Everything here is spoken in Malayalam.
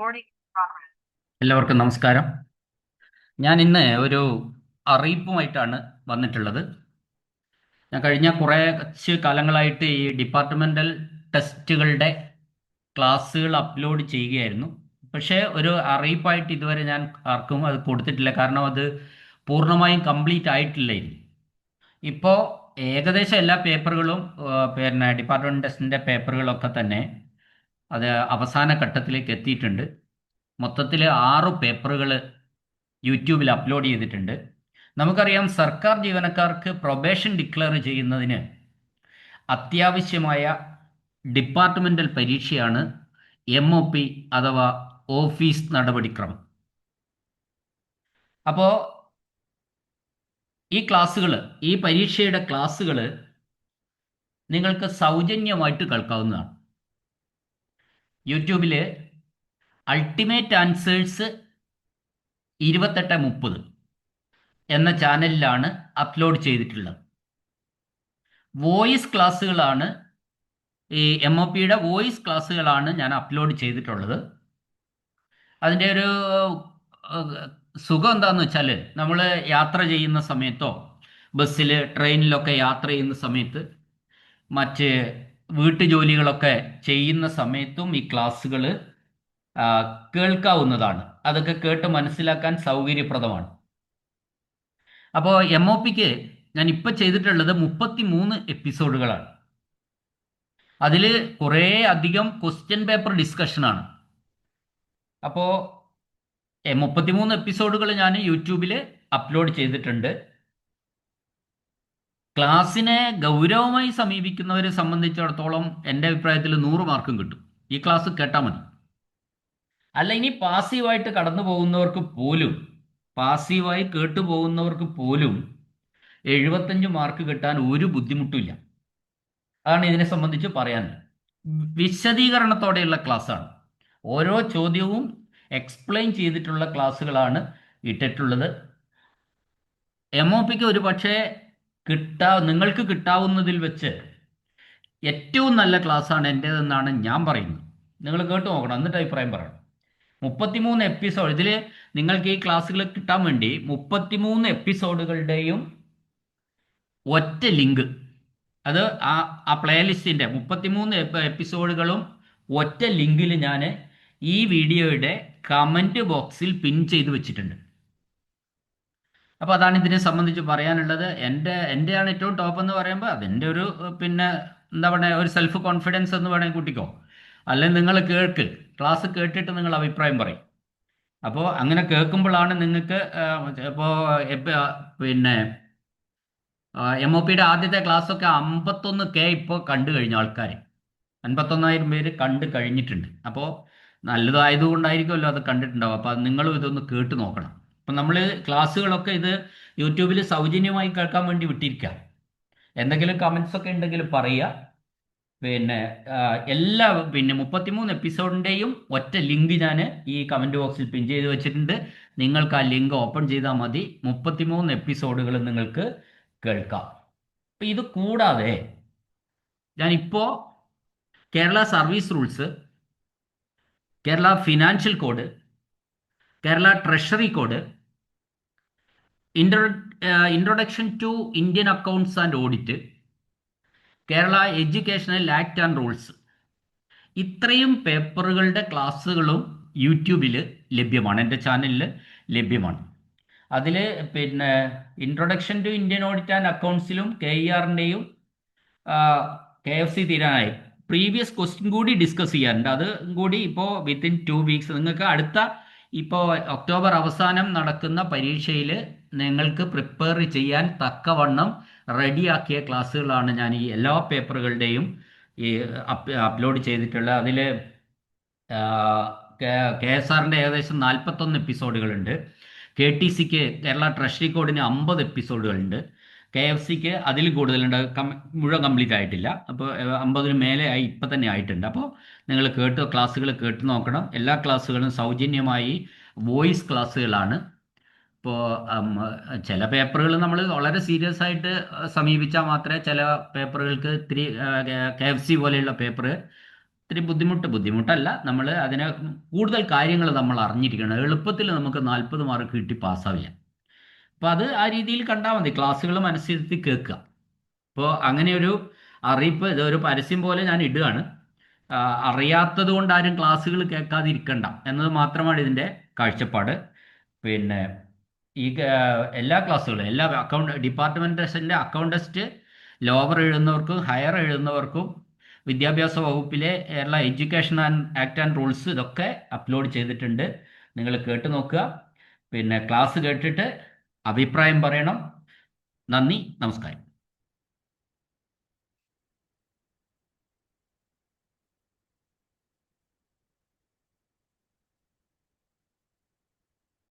എല്ലാവർക്കും നമസ്കാരം. ഞാൻ ഇന്ന് ഒരു അറിയിപ്പുമായിട്ടാണ് വന്നിട്ടുള്ളത്. ഞാൻ കഴിഞ്ഞ കുറച്ച് കാലങ്ങളായിട്ട് ഈ ഡിപ്പാർട്ട്മെന്റൽ ടെസ്റ്റുകളുടെ ക്ലാസ്സുകൾ അപ്ലോഡ് ചെയ്യുകയായിരുന്നു. പക്ഷേ ഒരു അറിയിപ്പായിട്ട് ഇതുവരെ ഞാൻ ആർക്കും അത് കൊടുത്തിട്ടില്ല. കാരണം അത് പൂർണ്ണമായും കംപ്ലീറ്റ് ആയിട്ടില്ലായിരുന്നു. ഇപ്പോൾ ഏകദേശം എല്ലാ പേപ്പറുകളും പിന്നെ ഡിപ്പാർട്ട്മെന്റ് ടെസ്റ്റിന്റെ പേപ്പറുകളൊക്കെ തന്നെ അത് അവസാന ഘട്ടത്തിലേക്ക് എത്തിയിട്ടുണ്ട്. മൊത്തത്തിൽ 6 പേപ്പറുകൾ യൂട്യൂബിൽ അപ്ലോഡ് ചെയ്തിട്ടുണ്ട്. നമുക്കറിയാം, സർക്കാർ ജീവനക്കാർക്ക് പ്രൊബേഷൻ ഡിക്ലെയർ ചെയ്യുന്നതിന് അത്യാവശ്യമായ ഡിപ്പാർട്ട്മെന്റൽ പരീക്ഷയാണ് MOP അഥവാ ഓഫീസ് നടപടിക്രമം. അപ്പോൾ ഈ പരീക്ഷയുടെ ക്ലാസ്സുകൾ നിങ്ങൾക്ക് സൗജന്യമായിട്ട് കേൾക്കാവുന്നതാണ്. യൂട്യൂബിൽ അൾട്ടിമേറ്റ് ആൻസേഴ്സ് 2830 എന്ന ചാനലിലാണ് അപ്ലോഡ് ചെയ്തിട്ടുള്ളത്. വോയിസ് ക്ലാസ്സുകളാണ്, ഈ MOPയുടെ വോയിസ് ക്ലാസ്സുകളാണ് ഞാൻ അപ്ലോഡ് ചെയ്തിട്ടുള്ളത്. അതിൻ്റെ ഒരു സുഖം എന്താണെന്ന് വെച്ചാൽ, നമ്മൾ യാത്ര ചെയ്യുന്ന സമയത്തോ ബസ്സിൽ ട്രെയിനിലൊക്കെ യാത്ര ചെയ്യുന്ന സമയത്ത് മറ്റ് വീട്ടുജോലികളൊക്കെ ചെയ്യുന്ന സമയത്തും ഈ ക്ലാസ്സുകൾ കേൾക്കാവുന്നതാണ്. അതൊക്കെ കേട്ട് മനസ്സിലാക്കാൻ സൗകര്യപ്രദമാണ്. അപ്പോൾ MOPക്ക് ഞാൻ ഇപ്പോൾ ചെയ്തിട്ടുള്ളത് 33 എപ്പിസോഡുകളാണ്. അതിൽ കുറേ അധികം ക്വസ്റ്റ്യൻ പേപ്പർ ഡിസ്കഷനാണ്. അപ്പോൾ 33 എപ്പിസോഡുകൾ ഞാൻ യൂട്യൂബിൽ അപ്ലോഡ് ചെയ്തിട്ടുണ്ട്. ക്ലാസ്സിനെ ഗൗരവമായി സമീപിക്കുന്നവരെ സംബന്ധിച്ചിടത്തോളം എൻ്റെ അഭിപ്രായത്തിൽ 100 മാർക്കും കിട്ടും. ഈ ക്ലാസ് കേട്ടാൽ മതി. അല്ല, ഇനി പാസീവായിട്ട് കടന്നു പോകുന്നവർക്ക് പോലും, പാസീവായി കേട്ടു പോകുന്നവർക്ക് പോലും 75 മാർക്ക് കിട്ടാൻ ഒരു ബുദ്ധിമുട്ടുമില്ല. അതാണ് ഇതിനെ സംബന്ധിച്ച് പറയാനുള്ളത്. വിശദീകരണത്തോടെയുള്ള ക്ലാസ്സാണ്. ഓരോ ചോദ്യവും എക്സ്പ്ലെയിൻ ചെയ്തിട്ടുള്ള ക്ലാസ്സുകളാണ് ഇട്ടിട്ടുള്ളത്. MOPക്ക് ഒരു പക്ഷേ നിങ്ങൾക്ക് കിട്ടാവുന്നതിൽ വെച്ച് ഏറ്റവും നല്ല ക്ലാസ്സാണ് എൻ്റേതെന്നാണ് ഞാൻ പറയുന്നത്. നിങ്ങൾ കേട്ട് നോക്കണം, എന്നിട്ട് അഭിപ്രായം പറയണം. 33 എപ്പിസോഡ്, ഇതിൽ നിങ്ങൾക്ക് ഈ ക്ലാസ്സുകൾ കിട്ടാൻ വേണ്ടി 33 എപ്പിസോഡുകളുടെയും ഒറ്റ ലിങ്ക്, അത് ആ പ്ലേലിസ്റ്റിൻ്റെ 33 എപ്പിസോഡുകളും ഒറ്റ ലിങ്കിൽ ഞാൻ ഈ വീഡിയോയുടെ കമൻറ്റ് ബോക്സിൽ പിൻ ചെയ്ത് വെച്ചിട്ടുണ്ട്. അപ്പോൾ അതാണ് ഇതിനെ സംബന്ധിച്ച് പറയാനുള്ളത്. എൻ്റെയാണ് ഏറ്റവും ടോപ്പ് എന്ന് പറയുമ്പോൾ അതെൻ്റെ ഒരു പിന്നെ എന്താ പറയുക, ഒരു സെൽഫ് കോൺഫിഡൻസ് എന്ന് വേണമെങ്കിൽ കൂട്ടിക്കോ. അല്ലെങ്കിൽ നിങ്ങൾ ക്ലാസ് കേട്ടിട്ട് നിങ്ങൾ അഭിപ്രായം പറയും. അപ്പോൾ അങ്ങനെ കേൾക്കുമ്പോഴാണ് നിങ്ങൾക്ക് ഇപ്പോൾ പിന്നെ MOPയുടെ ആദ്യത്തെ ക്ലാസ്സൊക്കെ 51K ഇപ്പോൾ കണ്ടു കഴിഞ്ഞ ആൾക്കാർ, 51,000 പേര് കണ്ടു കഴിഞ്ഞിട്ടുണ്ട്. അപ്പോൾ നല്ലതായതുകൊണ്ടായിരിക്കുമല്ലോ അത് കണ്ടിട്ടുണ്ടാവും. അപ്പോൾ അത് നിങ്ങളും ഇതൊന്ന് കേട്ട് നോക്കണം. അപ്പം നമ്മൾ ക്ലാസ്സുകളൊക്കെ ഇത് യൂട്യൂബിൽ സൗജന്യമായി കേൾക്കാൻ വേണ്ടി വിട്ടിരിക്കുക. എന്തെങ്കിലും കമൻസ് ഒക്കെ ഉണ്ടെങ്കിൽ പറയുക. പിന്നെ പിന്നെ 33 എപ്പിസോഡിൻ്റെയും ഒറ്റ ലിങ്ക് ഞാൻ ഈ കമൻറ്റ് ബോക്സിൽ പിൻ ചെയ്ത് വെച്ചിട്ടുണ്ട്. നിങ്ങൾക്ക് ആ ലിങ്ക് ഓപ്പൺ ചെയ്താൽ മതി. 33 എപ്പിസോഡുകൾ നിങ്ങൾക്ക് കേൾക്കാം. അപ്പം ഇത് കൂടാതെ ഞാനിപ്പോൾ Kerala service rules, Kerala financial code, Kerala treasury code, introduction to Indian accounts and audit, Kerala educational act and rules, ഇത്രയും പേപ്പറുകളുടെ ക്ലാസ്സുകളും യൂട്യൂബിൽ ലഭ്യമാണ്, എൻ്റെ ചാനലിൽ ലഭ്യമാണ്. അതിൽ പിന്നെ introduction to Indian audit and അക്കൗണ്ട്സിലും KERൻ്റെയും KFC തീരാനായി പ്രീവിയസ് ക്വസ്റ്റ്യൻ കൂടി ഡിസ്കസ് ചെയ്യാറുണ്ട്. അത് കൂടി ഇപ്പോൾ വിത്തിൻ 2 വീക്സ് നിങ്ങൾക്ക് ഇപ്പോൾ ഒക്ടോബർ അവസാനം നടക്കുന്ന പരീക്ഷയിൽ നിങ്ങൾക്ക് പ്രിപ്പയർ ചെയ്യാൻ തക്കവണ്ണം റെഡിയാക്കിയ ക്ലാസ്സുകളാണ് ഞാൻ ഈ എല്ലാ പേപ്പറുകളുടെയും ഈ അപ്ലോഡ് ചെയ്തിട്ടുള്ളത്. അതിൽ KSRൻ്റെ ഏകദേശം 41 എപ്പിസോഡുകളുണ്ട്. KTCക്ക്, കേരള ട്രഷറി കോഡിന് 50 എപ്പിസോഡുകളുണ്ട്. KFCക്ക് അതിൽ കൂടുതലുണ്ട്, മുഴുവൻ കംപ്ലീറ്റ് ആയിട്ടില്ല. അപ്പോൾ 50-ന് മേലെ ആയി, ഇപ്പം തന്നെ ആയിട്ടുണ്ട്. അപ്പോൾ നിങ്ങൾ ക്ലാസ്സുകൾ കേട്ട് നോക്കണം. എല്ലാ ക്ലാസ്സുകളും സൗജന്യമായി വോയിസ് ക്ലാസ്സുകളാണ്. ഇപ്പോൾ ചില പേപ്പറുകൾ നമ്മൾ വളരെ സീരിയസ് ആയിട്ട് സമീപിച്ചാൽ മാത്രമേ ചില പേപ്പറുകൾക്ക് ഇത്തിരി KFC പോലെയുള്ള പേപ്പർ ഇത്തിരി ബുദ്ധിമുട്ടല്ല, നമ്മൾ അതിനെ കൂടുതൽ കാര്യങ്ങൾ നമ്മൾ അറിഞ്ഞിരിക്കണം. എളുപ്പത്തിൽ നമുക്ക് 40 മാർക്ക് കിട്ടി പാസ്സാവില്ല. അപ്പോൾ അത് ആ രീതിയിൽ കണ്ടാൽ മതി, ക്ലാസ്സുകൾ മനസ്സിരുത്തി കേൾക്കുക. അപ്പോൾ അങ്ങനെ ഒരു അറിയിപ്പ്, ഇതൊരു പരസ്യം പോലെ ഞാൻ ഇടുകയാണ്. ആ, അറിയാത്തത് കൊണ്ട് ആരും ക്ലാസ്സുകൾ കേൾക്കാതിരിക്കണ്ട എന്നത് മാത്രമാണ് ഇതിൻ്റെ കാഴ്ചപ്പാട്. പിന്നെ ഈ എല്ലാ ക്ലാസ്സുകളും, എല്ലാ ഡിപ്പാർട്ട്മെൻറ്റേഴ്സിൻ്റെ അക്കൗണ്ട് ടെസ്റ്റ് ലോവർ എഴുതുന്നവർക്കും ഹയർ എഴുതുന്നവർക്കും വിദ്യാഭ്യാസ വകുപ്പിലെ Kerala education act and rules ഇതൊക്കെ അപ്ലോഡ് ചെയ്തിട്ടുണ്ട്. നിങ്ങൾ കേട്ട് നോക്കുക. പിന്നെ ക്ലാസ് കേട്ടിട്ട് അഭിപ്രായം പറയണം. നന്ദി, നമസ്കാരം.